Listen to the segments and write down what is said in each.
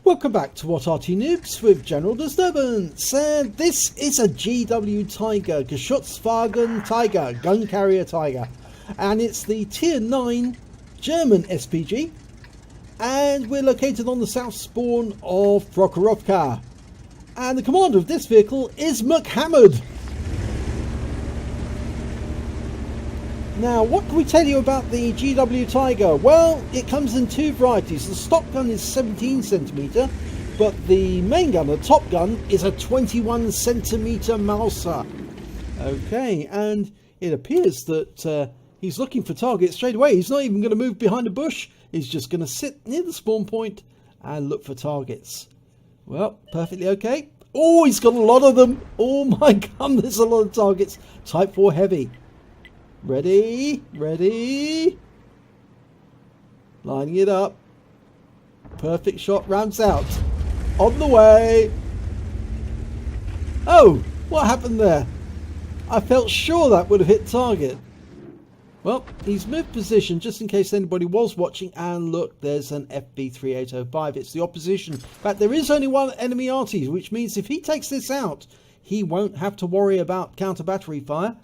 Welcome back to What Arty Noobs with General Disturbance, and this is a GW Tiger, Geschotzwagen Tiger, Gun Carrier Tiger, and it's the Tier 9 German SPG, and we're located on the south spawn of Prokhorovka, and the commander of this vehicle is MCHammereD. Now, what can we tell you about the GW Tiger? Well, it comes in two varieties. The stock gun is 17cm, but the main gun, the top gun, is a 21cm Mauser. Okay, and it appears that he's looking for targets straight away. He's not even going to move behind a bush. He's just going to sit near the spawn point and look for targets. Well, perfectly okay. Oh, he's got a lot of them. Oh my god, there's a lot of targets. Type 4 heavy. Ready, ready, lining it up, perfect shot, rounds out, on the way. Oh, what happened there? I felt sure that would have hit target. Well, he's moved position just in case anybody was watching, and look, there's an FB3805, it's the opposition. In fact, there is only one enemy Arty, which means if he takes this out, he won't have to worry about counter battery fire.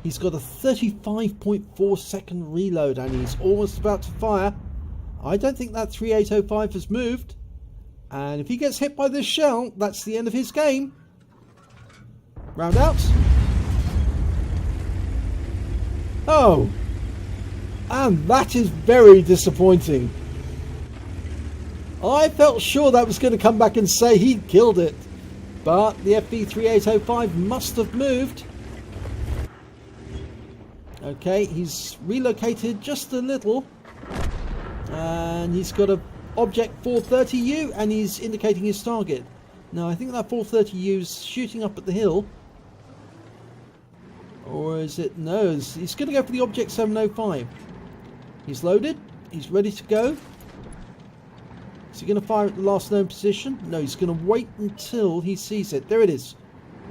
He's got a 35.4 second reload and he's almost about to fire. I don't think that 3805 has moved. And if he gets hit by this shell, that's the end of his game. Round out. Oh. And that is very disappointing. I felt sure that was going to come back and say he'd killed it. But the FB3805 must have moved. Okay, he's relocated just a little, and he's got a object 430U, and he's indicating his target. Now, I think that 430U is shooting up at the hill, or is it? No, he's going to go for the object 705. He's loaded. He's ready to go. Is he going to fire at the last known position? No, he's going to wait until he sees it. There it is.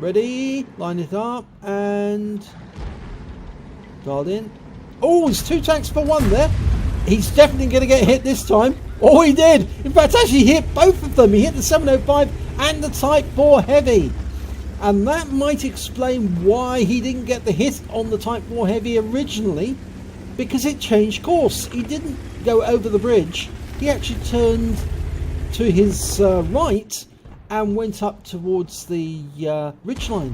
Ready, line it up, and dialed in. Oh, it's two tanks for one there. He's definitely going to get hit this time. Oh, he did. In fact, actually hit both of them. He hit the 705 and the Type 4 Heavy. And that might explain why he didn't get the hit on the Type 4 Heavy originally, because it changed course. He didn't go over the bridge. He actually turned to his right and went up towards the ridgeline.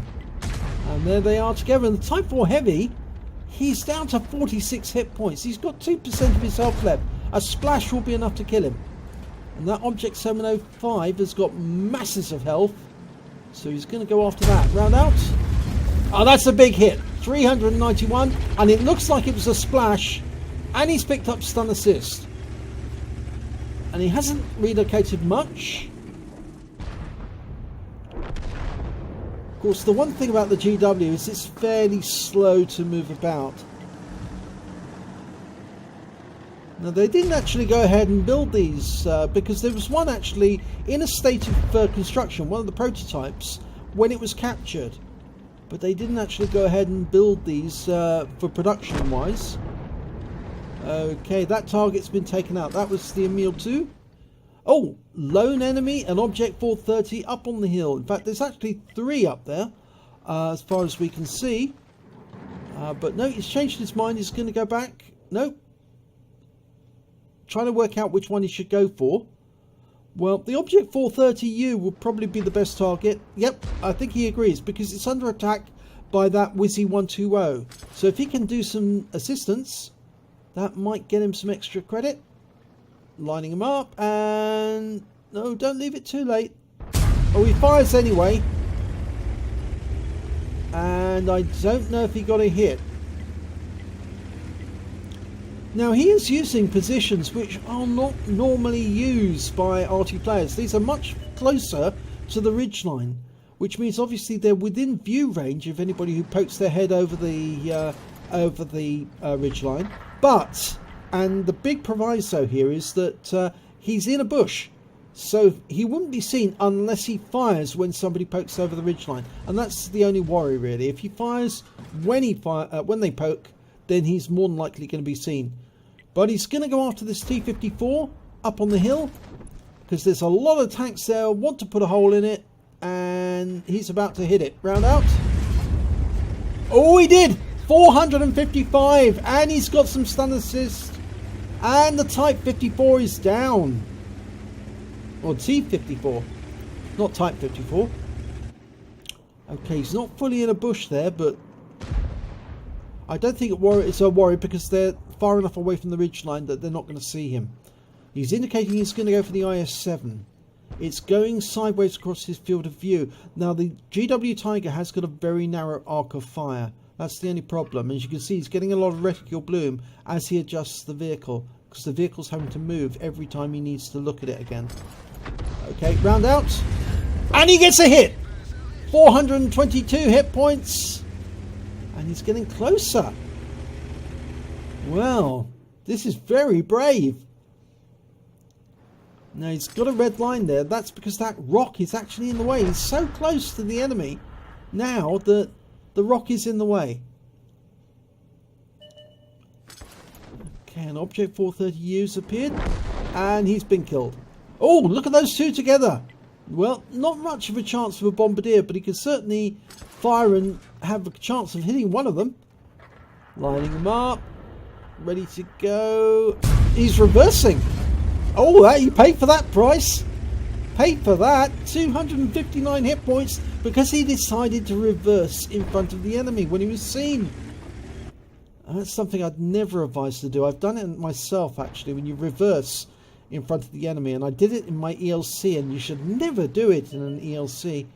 And there they are together. And the Type 4 Heavy, he's down to 46 hit points. He's got 2% of his health left. A splash will be enough to kill him. And that object 705 has got masses of health. So he's going to go after that. Round out. Oh, that's a big hit. 391. And it looks like it was a splash. And he's picked up stun assist. And he hasn't relocated much. Of course, the one thing about the GW is it's fairly slow to move about. Now, they didn't actually go ahead and build these because there was one actually in a state of construction, one of the prototypes, when it was captured. But they didn't actually go ahead and build these for production wise. Okay, that target's been taken out. That was the Emil 2. Oh, lone enemy, an object 430 up on the hill. In fact, there's actually 3 up there, as far as we can see. But no, he's changed his mind. He's going to go back. Nope. Trying to work out which one he should go for. Well, the object 430U will probably be the best target. Yep, I think he agrees, because it's under attack by that Wizzy 120. So if he can do some assistance, that might get him some extra credit. Lining him up, and no, don't leave it too late. Oh, he fires anyway, and I don't know if he got a hit. Now, he is using positions which are not normally used by Arty players. These are much closer to the ridgeline, which means obviously they're within view range of anybody who pokes their head over the ridgeline. But, and the big proviso here is that he's in a bush, so he wouldn't be seen unless he fires when somebody pokes over the ridgeline, and that's the only worry really. If he fires when they poke, then he's more than likely going to be seen. But he's going to go after this T-54 up on the hill, because there's a lot of tanks there, want to put a hole in it, and he's about to hit it. Round out. Oh, he did! 455, and he's got some stun assist, and the Type 54 is down. Or T54, not Type 54. Okay, he's not fully in a bush there, but I don't think it's a worry because they're far enough away from the ridgeline that they're not going to see him. He's indicating he's going to go for the IS-7. It's going sideways across his field of view. Now, the GW Tiger has got a very narrow arc of fire. That's the only problem. As you can see, he's getting a lot of reticule bloom as he adjusts the vehicle, because the vehicle's having to move every time he needs to look at it again. Okay, round out. And he gets a hit! 422 hit points. And he's getting closer. Well, this is very brave. Now, he's got a red line there. That's because that rock is actually in the way. He's so close to the enemy now that the rock is in the way. Okay, an Object 430U's appeared. And he's been killed. Oh, look at those two together. Well, not much of a chance of a bombardier, but he can certainly fire and have a chance of hitting one of them. Lining them up. Ready to go. He's reversing. Oh, you paid for that price. Paid for that. 259 hit points because he decided to reverse in front of the enemy when he was seen. And that's something I'd never advise to do. I've done it myself, actually, when you reverse in front of the enemy. And I did it in my ELC, and you should never do it in an ELC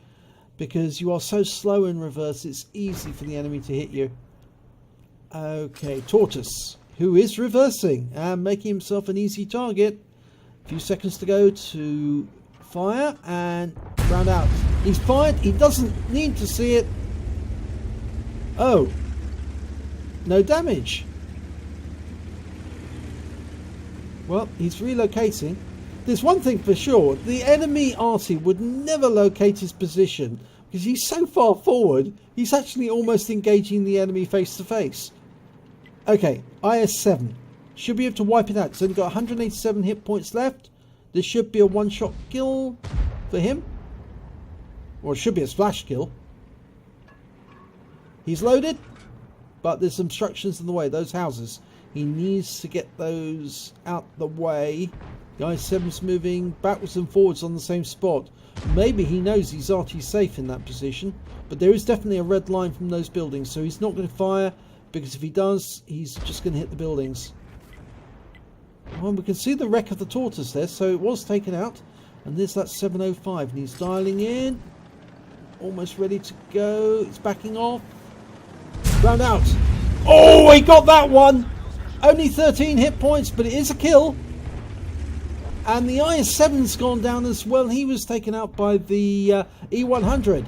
because you are so slow in reverse, it's easy for the enemy to hit you. Okay, Tortoise, who is reversing and making himself an easy target. A few seconds to go to fire and round out. He's fired. He doesn't need to see it. Oh, no damage. Well, he's relocating. There's one thing for sure. The enemy Arty would never locate his position because he's so far forward. He's actually almost engaging the enemy face to face. Okay, IS-7. Should be able to wipe it out. It's only got 187 hit points left. This should be a one-shot kill for him. Or it should be a splash kill. He's loaded, but there's obstructions in the way. Those houses. He needs to get those out the way. The IS-7's moving backwards and forwards on the same spot. Maybe he knows he's Arty safe in that position, but there is definitely a red line from those buildings, so he's not going to fire, because if he does, he's just going to hit the buildings. Well, we can see the wreck of the Tortoise there, so it was taken out. And there's that 705, and he's dialing in. Almost ready to go. It's backing off. Round out. Oh, he got that one! Only 13 hit points, but it is a kill. And the IS-7's gone down as well. He was taken out by the E100.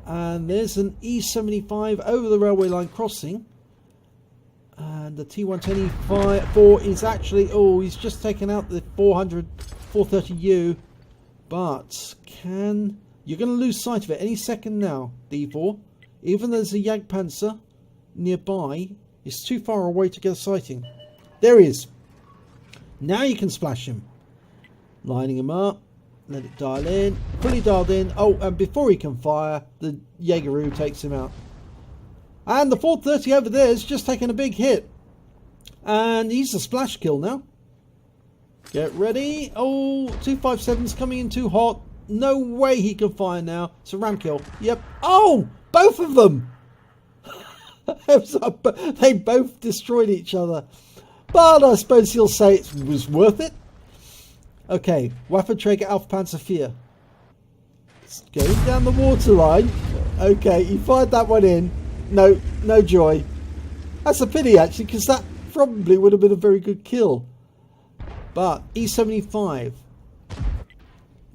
And there's an E75 over the railway line crossing. And the T110E4 is actually... Oh, he's just taken out the 430U. But can... You're going to lose sight of it any second now, the E4. Even though there's a Jagdpanzer nearby, it's too far away to get a sighting. There he is. Now you can splash him. Lining him up. Let it dial in. Fully dialed in. Oh, and before he can fire, the Jaegeroo takes him out. And the 430 over there is just taking a big hit. And he's a splash kill now. Get ready. Oh, 257's coming in too hot. No way he can fire now. It's a ram kill. Yep. Oh, both of them. They both destroyed each other. But I suppose he'll say it was worth it. Okay, Waffenträger Alpha Panzer IV. It's going down the waterline. Okay, he fired that one in. No joy. That's a pity actually, because that probably would have been a very good kill. But E75.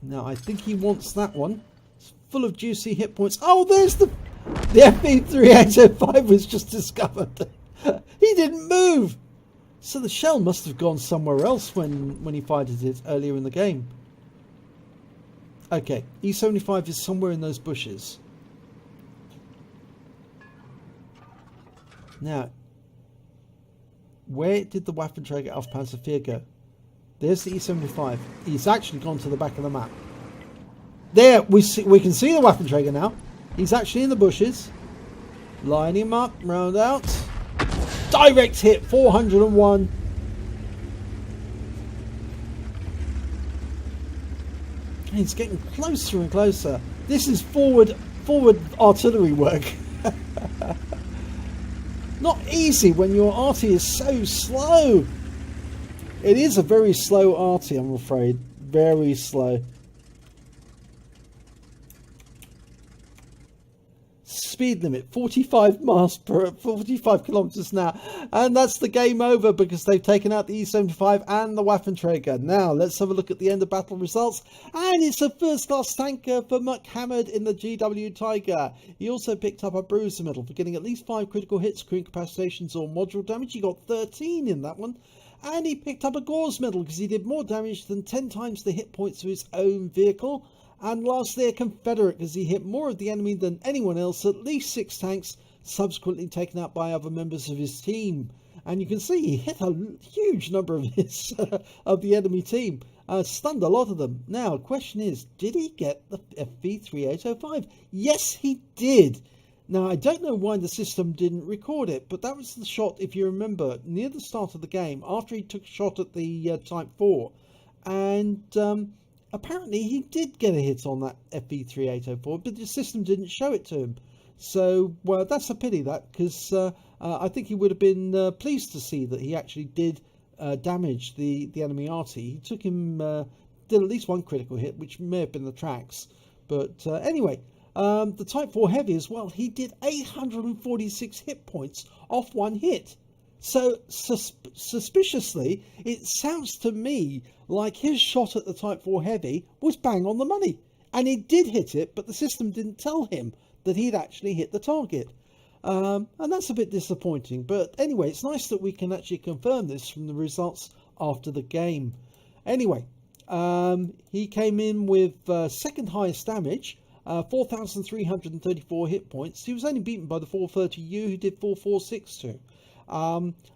Now I think he wants that one. It's full of juicy hit points. Oh, there's the FV3805 was just discovered. He didn't move. So the shell must have gone somewhere else when he fired it earlier in the game. Okay, E75 is somewhere in those bushes. Now, where did the Waffenträger Alpha Panzer IV go? There's the E75. He's actually gone to the back of the map. There, we can see the Waffenträger now. He's actually in the bushes. Line him up, round out. Direct hit, 401. He's getting closer and closer. This is forward artillery work. Not easy when your Arty is so slow. It is a very slow Arty, I'm afraid. Very slow. Speed limit 45 kilometers an hour, and that's the game over because they've taken out the E75 and the Waffenträger. Now let's have a look at the end of battle results, and it's a first class tanker for MCHammereD in the GW Tiger. He also picked up a bruiser medal for getting at least 5 critical hits, crew incapacitations or module damage. He got 13 in that one, and he picked up a Gore's medal because he did more damage than 10 times the hit points of his own vehicle. And lastly, a Confederate because he hit more of the enemy than anyone else, at least 6 tanks, subsequently taken out by other members of his team. And you can see he hit a huge number of his of the enemy team, stunned a lot of them. Now, the question is, did he get the FV3805? Yes, he did. Now, I don't know why the system didn't record it, but that was the shot, if you remember, near the start of the game, after he took a shot at the Type 4. And apparently he did get a hit on that FV3804, but the system didn't show it to him. So, well, that's a pity, that, because I think he would have been pleased to see that he actually did damage the enemy Arty. He took him, did at least 1 critical hit, which may have been the tracks. But anyway, the Type 4 Heavy as well, he did 846 hit points off 1 hit. So, suspiciously, it sounds to me like his shot at the Type 4 Heavy was bang on the money. And he did hit it, but the system didn't tell him that he'd actually hit the target. And that's a bit disappointing. But anyway, it's nice that we can actually confirm this from the results after the game. Anyway, he came in with second highest damage, 4,334 hit points. He was only beaten by the 430U, who did 4,462.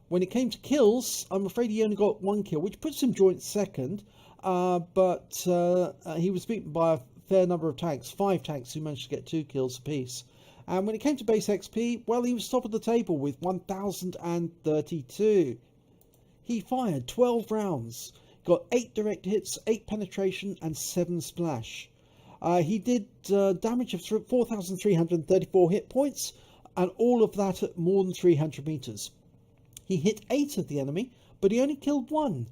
When it came to kills, I'm afraid he only got 1 kill, which puts him joint second, but he was beaten by a fair number of tanks, 5 tanks who managed to get 2 kills apiece. And when it came to base XP, well, he was top of the table with 1,032. He fired 12 rounds, got 8 direct hits, 8 penetration and 7 splash. He did damage of 4,334 hit points, and all of that at more than 300 meters. He hit 8 of the enemy, but he only killed 1.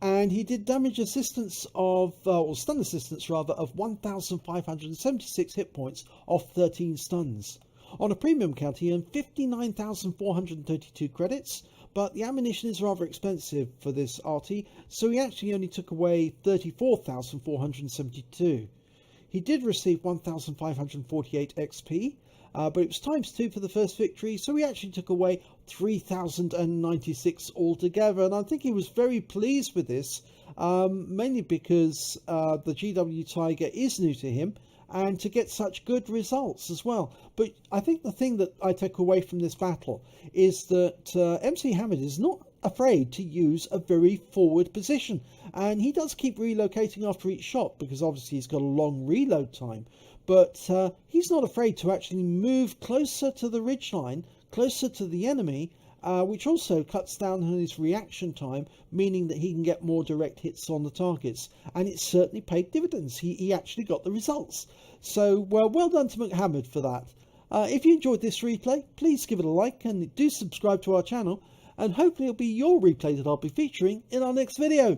And he did damage assistance of, or stun assistance rather, of 1,576 hit points off 13 stuns. On a premium count, he earned 59,432 credits, but the ammunition is rather expensive for this Arty, so he actually only took away 34,472. He did receive 1,548 XP, but it was ×2 for the first victory, so he actually took away 3,096 altogether, and I think he was very pleased with this, mainly because the GW Tiger is new to him, and to get such good results as well. But I think the thing that I take away from this battle is that MCHammereD is not afraid to use a very forward position, and he does keep relocating after each shot because obviously he's got a long reload time, but he's not afraid to actually move closer to the ridgeline, closer to the enemy, which also cuts down on his reaction time, meaning that he can get more direct hits on the targets, and it certainly paid dividends. He actually got the results. So well done to MCHammereD for that. If you enjoyed this replay, please give it a like and do subscribe to our channel, and hopefully it'll be your replay that I'll be featuring in our next video.